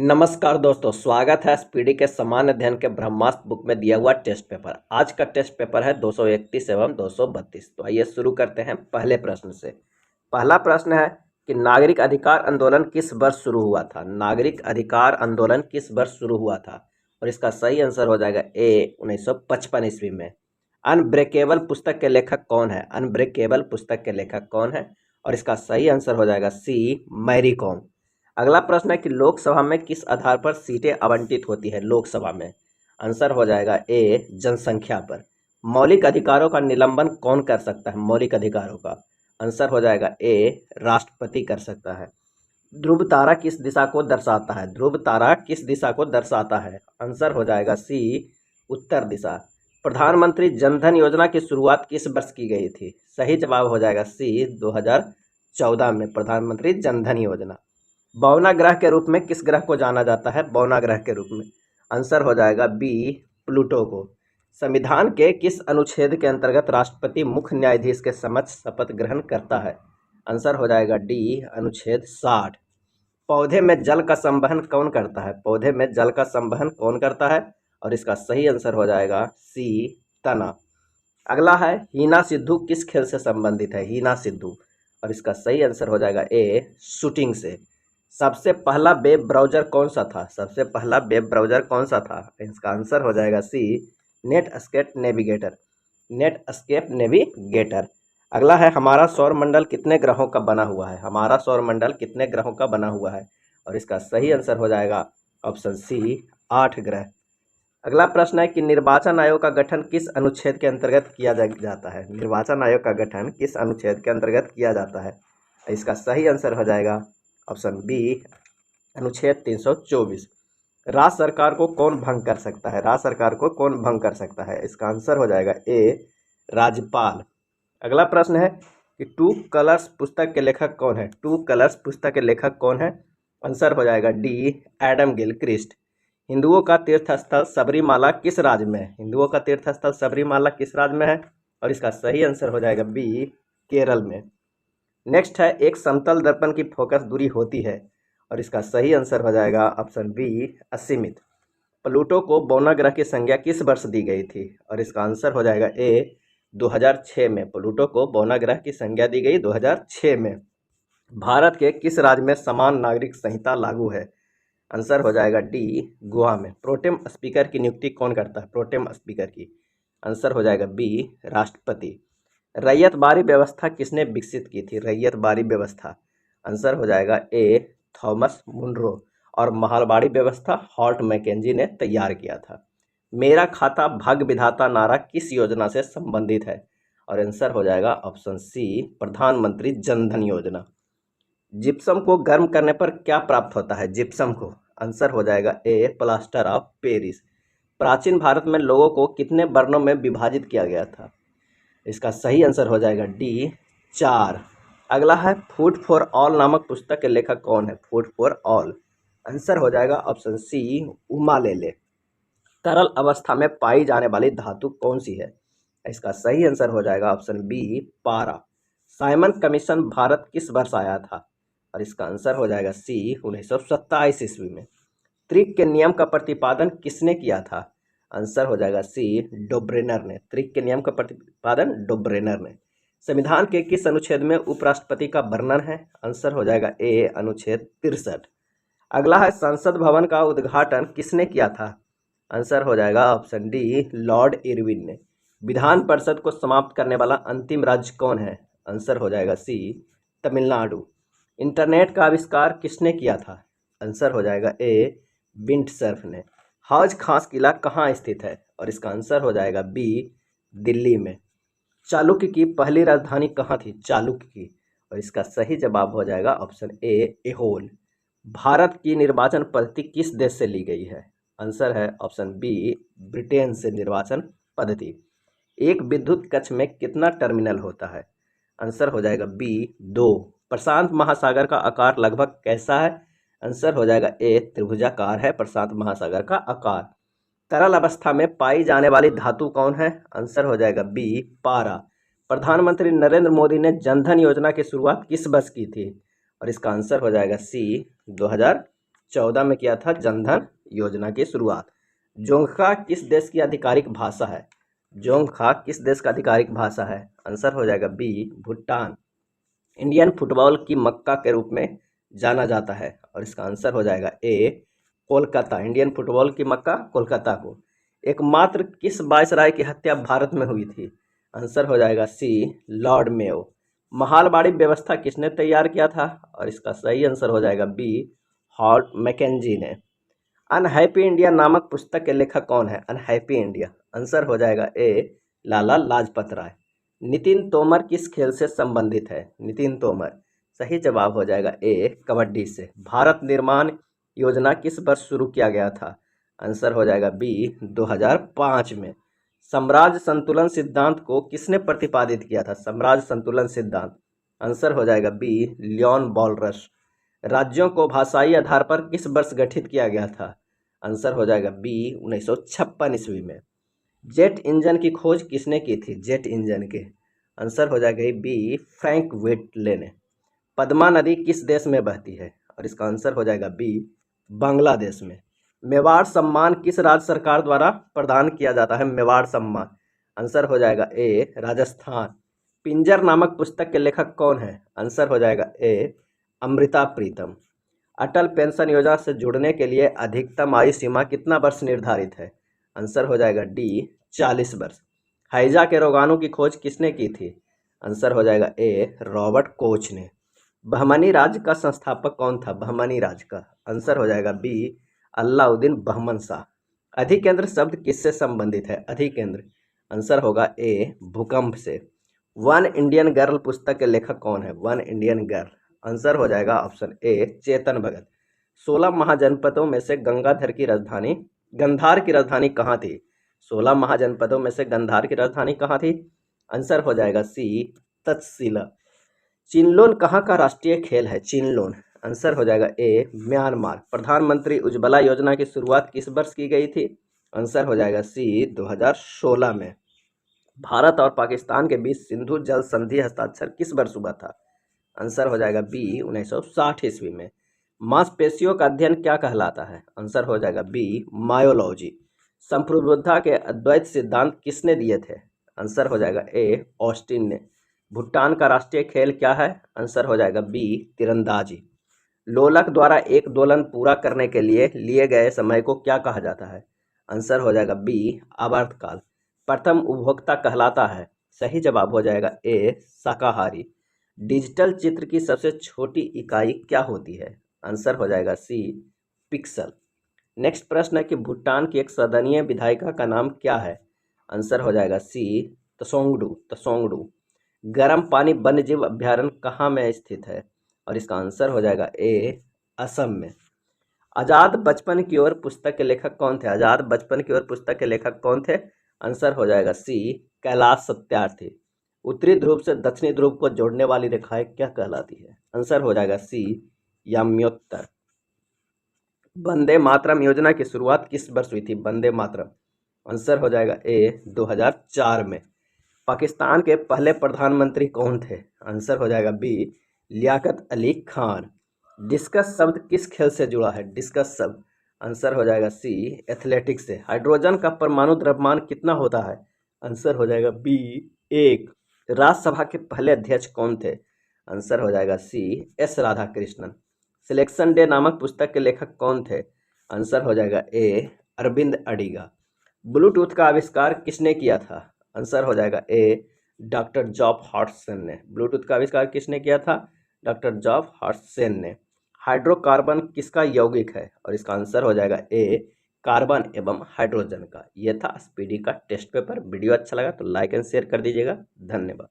नमस्कार दोस्तों, स्वागत है स्पीडी के सामान्य अध्ययन के ब्रह्मास्त्र बुक में दिया हुआ टेस्ट पेपर। आज का टेस्ट पेपर है 231 एवं 232। तो आइए शुरू करते हैं पहले प्रश्न से। पहला प्रश्न है कि नागरिक अधिकार आंदोलन किस वर्ष शुरू हुआ था। नागरिक अधिकार आंदोलन किस वर्ष शुरू हुआ था, और इसका सही आंसर हो जाएगा ए 1955 ईस्वी में। अनब्रेकेबल पुस्तक के लेखक कौन है। अनब्रेकेबल पुस्तक के लेखक कौन है, और इसका सही आंसर हो जाएगा सी मैरी कॉम। अगला प्रश्न है कि लोकसभा में किस आधार पर सीटें आवंटित होती है। लोकसभा में आंसर हो जाएगा ए जनसंख्या पर। मौलिक अधिकारों का निलंबन कौन कर सकता है। मौलिक अधिकारों का आंसर हो जाएगा ए राष्ट्रपति कर सकता है। ध्रुव तारा किस दिशा को दर्शाता है। ध्रुव तारा किस दिशा को दर्शाता है, आंसर हो जाएगा सी उत्तर दिशा। प्रधानमंत्री जनधन योजना की शुरुआत किस वर्ष की गई थी। सही जवाब हो जाएगा सी 2014 में प्रधानमंत्री जनधन योजना। बौना ग्रह के रूप में किस ग्रह को जाना जाता है। बौना ग्रह के रूप में आंसर हो जाएगा बी प्लूटो को। संविधान के किस अनुच्छेद के अंतर्गत राष्ट्रपति मुख्य न्यायाधीश के समक्ष शपथ ग्रहण करता है। आंसर हो जाएगा डी अनुच्छेद 60। पौधे में जल का संवहन कौन करता है। पौधे में जल का संवहन कौन करता है, और इसका सही आंसर हो जाएगा सी तना। अगला है हीना सिद्धू किस खेल से संबंधित है। हीना सिद्धू, और इसका सही आंसर हो जाएगा ए शूटिंग से। सबसे पहला वेब ब्राउज़र कौन सा था। सबसे पहला वेब ब्राउज़र कौन सा था, इसका आंसर हो जाएगा सी नेटस्केप नेविगेटर। Netscape navigator. अगला है हमारा सौरमंडल कितने ग्रहों का बना हुआ है। हमारा सौरमंडल कितने ग्रहों का बना हुआ है, और इसका सही आंसर हो जाएगा ऑप्शन सी 8 ग्रह। अगला प्रश्न है कि निर्वाचन आयोग का गठन किस अनुच्छेद के अंतर्गत किया जाता है। निर्वाचन आयोग का गठन किस अनुच्छेद के अंतर्गत किया जाता है, इसका सही आंसर हो जाएगा ऑप्शन बी अनुच्छेद 324। राज्य सरकार को कौन भंग कर सकता है। राज्य सरकार को कौन भंग कर सकता है, इसका आंसर हो जाएगा ए राज्यपाल। अगला प्रश्न है कि टू कलर्स पुस्तक के लेखक कौन है। टू कलर्स पुस्तक के लेखक कौन है, आंसर हो जाएगा डी एडम गिलक्रिस्ट। हिंदुओं का तीर्थ स्थल सबरीमाला किस राज्य में है। हिंदुओं का तीर्थ स्थल सबरीमाला किस राज्य में है, और इसका सही आंसर हो जाएगा बी केरल में। नेक्स्ट है एक समतल दर्पण की फोकस दूरी होती है, और इसका सही आंसर हो जाएगा ऑप्शन बी असीमित। प्लूटो को बौना ग्रह की संज्ञा किस वर्ष दी गई थी, और इसका आंसर हो जाएगा ए 2006 में। प्लूटो को बौना ग्रह की संज्ञा दी गई 2006 में। भारत के किस राज्य में समान नागरिक संहिता लागू है, आंसर हो जाएगा डी गोवा में। प्रोटेम स्पीकर की नियुक्ति कौन करता है। प्रोटेम स्पीकर की आंसर हो जाएगा बी राष्ट्रपति। रैयतबारी व्यवस्था किसने विकसित की थी। रैयतबारी व्यवस्था आंसर हो जाएगा ए थॉमस मुनरो, और महलबाड़ी व्यवस्था हॉल्ट मैकेंजी ने तैयार किया था। मेरा खाता भाग्य विधाता नारा किस योजना से संबंधित है, और आंसर हो जाएगा ऑप्शन सी प्रधानमंत्री जनधन योजना। जिप्सम को गर्म करने पर क्या प्राप्त होता है। जिप्सम को आंसर हो जाएगा ए प्लास्टर ऑफ पेरिस। प्राचीन भारत में लोगों को कितने वर्णों में विभाजित किया गया था, इसका सही आंसर हो जाएगा डी 4। अगला है फूड फॉर ऑल नामक पुस्तक के लेखक कौन है। फूड फॉर ऑल आंसर हो जाएगा ऑप्शन सी उमा लेले। तरल अवस्था में पाई जाने वाली धातु कौन सी है, इसका सही आंसर हो जाएगा ऑप्शन बी पारा। साइमन कमीशन भारत किस वर्ष आया था, और इसका आंसर हो जाएगा सी 1927 ईस्वी में। त्रिक के नियम का प्रतिपादन किसने किया था, आंसर हो जाएगा सी डोब्रेनर ने। त्रिक के नियम का प्रतिपादन डोब्रेनर ने। संविधान के किस अनुच्छेद में उपराष्ट्रपति का वर्णन है, आंसर हो जाएगा ए अनुच्छेद 63। अगला है संसद भवन का उद्घाटन किसने किया था, आंसर हो जाएगा ऑप्शन डी लॉर्ड इरविन ने। विधान परिषद को समाप्त करने वाला अंतिम राज्य कौन है, आंसर हो जाएगा सी तमिलनाडु। इंटरनेट का आविष्कार किसने किया था, आंसर हो जाएगा ए विंडसर्फ ने। हौज खास किला कहाँ स्थित है, और इसका आंसर हो जाएगा बी दिल्ली में। चालुक्य की पहली राजधानी कहाँ थी, चालुक्य की, और इसका सही जवाब हो जाएगा ऑप्शन ए एहोल। भारत की निर्वाचन पद्धति किस देश से ली गई है, आंसर है ऑप्शन बी ब्रिटेन से निर्वाचन पद्धति। एक विद्युत कक्ष में कितना टर्मिनल होता है, आंसर हो जाएगा बी 2। प्रशांत महासागर का आकार लगभग कैसा है, आंसर हो जाएगा ए त्रिभुजाकार है प्रशांत महासागर का आकार। तरल अवस्था में पाई जाने वाली धातु कौन है, आंसर हो जाएगा बी पारा। प्रधानमंत्री नरेंद्र मोदी ने जनधन योजना की शुरुआत किस वर्ष की थी, और इसका आंसर हो जाएगा सी 2014 में किया था जनधन योजना की शुरुआत। जोंगखा किस देश की आधिकारिक भाषा है? जोंगखा किस देश का आधिकारिक भाषा है? आंसर हो जाएगा बी भूटान। इंडियन फुटबॉल की मक्का के रूप में जाना जाता है और इसका आंसर हो जाएगा ए कोलकाता। इंडियन फुटबॉल की मक्का कोलकाता को। एकमात्र किस वायसराय की हत्या भारत में हुई थी? आंसर हो जाएगा सी लॉर्ड मेयो। महालवाड़ी व्यवस्था किसने तैयार किया था? और इसका सही आंसर हो जाएगा बी हॉर्ट मैकेंजी ने। अनहैप्पी इंडिया नामक पुस्तक के लेखक कौन है? Unhappy India. आंसर हो जाएगा ए लाला लाजपत राय। नितिन तोमर किस खेल से संबंधित है? नितिन तोमर। सही जवाब हो जाएगा ए कबड्डी से। भारत निर्माण योजना किस वर्ष शुरू किया गया था? आंसर हो जाएगा बी 2005 में। साम्राज्य संतुलन सिद्धांत को किसने प्रतिपादित किया था? साम्राज्य संतुलन सिद्धांत। आंसर हो जाएगा बी लियोन बॉलरस। राज्यों को भाषाई आधार पर किस वर्ष गठित किया गया था? आंसर हो जाएगा बी 1956 ईस्वी में। जेट इंजन की खोज किसने की थी? जेट इंजन के। आंसर हो जाएगा बी फ्रैंक व्हिटले ने। पद्मा नदी किस देश में बहती है? और इसका आंसर हो जाएगा बी बांग्लादेश में। मेवाड़ सम्मान किस राज्य सरकार द्वारा प्रदान किया जाता है? मेवाड़ सम्मान। आंसर हो जाएगा ए राजस्थान। पिंजर नामक पुस्तक के लेखक कौन है? आंसर हो जाएगा ए अमृता प्रीतम। अटल पेंशन योजना से जुड़ने के लिए अधिकतम आयु सीमा कितना वर्ष निर्धारित है? आंसर हो जाएगा डी 40 वर्ष। हैजा के रोगाणु की खोज किसने की थी? आंसर हो जाएगा ए रॉबर्ट कोच ने। बहमनी राज्य का संस्थापक कौन था? बहमनी राज्य का। आंसर हो जाएगा बी अलाउद्दीन बहमन शाह। अधिकेंद्र शब्द किससे संबंधित है? अधिकेंद्र। आंसर होगा ए भूकंप से। वन इंडियन गर्ल पुस्तक के लेखक कौन है? One Indian girl. आंसर हो जाएगा ऑप्शन ए चेतन भगत। 16 महाजनपदों में से गंगाधर की राजधानी गंधार की राजधानी कहाँ थी? 16 महाजनपदों में से गंधार की राजधानी कहाँ थी? आंसर हो जाएगा सी तक्षशिला। चिनलोन कहाँ का राष्ट्रीय खेल है? चिनलोन। आंसर हो जाएगा ए म्यांमार। प्रधानमंत्री उज्ज्वला योजना की शुरुआत किस वर्ष की गई थी? आंसर हो जाएगा सी 2016 में। भारत और पाकिस्तान के बीच सिंधु जल संधि हस्ताक्षर किस वर्ष हुआ था? आंसर हो जाएगा बी 1960 ईस्वी में। मांसपेशियों का अध्ययन क्या कहलाता है? आंसर हो जाएगा बी मायोलॉजी। संप्रभुता के अद्वैत सिद्धांत किसने दिए थे? आंसर हो जाएगा ए ऑस्टिन ने। भूटान का राष्ट्रीय खेल क्या है? आंसर हो जाएगा बी तीरंदाजी। लोलक द्वारा एक दोलन पूरा करने के लिए गए समय को क्या कहा जाता है? आंसर हो जाएगा बी आवर्तकाल। प्रथम उपभोक्ता कहलाता है? सही जवाब हो जाएगा ए शाकाहारी। डिजिटल चित्र की सबसे छोटी इकाई क्या होती है? आंसर हो जाएगा सी पिक्सल। नेक्स्ट प्रश्न है कि भूटान की एक सदनीय विधायिका का नाम क्या है? आंसर हो जाएगा सी तसोंगडू। तसोंगडू। गर्म पानी वन्यजीव अभ्यारण्य कहाँ में स्थित है? और इसका आंसर हो जाएगा ए असम में। आजाद बचपन की ओर पुस्तक के लेखक कौन थे? आजाद बचपन की ओर पुस्तक के लेखक कौन थे? आंसर हो जाएगा सी कैलाश सत्यार्थी। उत्तरी ध्रुव से दक्षिणी ध्रुव को जोड़ने वाली रेखाएं क्या कहलाती है? आंसर हो जाएगा सी याम्योत्तर। वंदे मातरम योजना की शुरुआत किस वर्ष हुई थी? वंदे मातरम। आंसर हो जाएगा ए 2004 में। पाकिस्तान के पहले प्रधानमंत्री कौन थे? आंसर हो जाएगा बी लियाकत अली खान। डिस्कस शब्द किस खेल से जुड़ा है? डिस्कस शब्द। आंसर हो जाएगा सी एथलेटिक्स से। हाइड्रोजन का परमाणु द्रव्यमान कितना होता है? आंसर हो जाएगा बी 1। राज्यसभा के पहले अध्यक्ष कौन थे? आंसर हो जाएगा C S Radhakrishnan. Selection day नामक पुस्तक के लेखक कौन थे? आंसर हो जाएगा ए अरविंद अडिगा। ब्लूटूथ का आविष्कार किसने किया था? आंसर हो जाएगा ए डॉक्टर जॉब हॉटसन ने। ब्लूटूथ का आविष्कार किसने किया था? डॉक्टर जॉब हॉटसन ने। हाइड्रोकार्बन किसका यौगिक है? और इसका आंसर हो जाएगा ए कार्बन एवं हाइड्रोजन का। यह था स्पीडी का टेस्ट पेपर। वीडियो अच्छा लगा तो लाइक एंड शेयर कर दीजिएगा। धन्यवाद।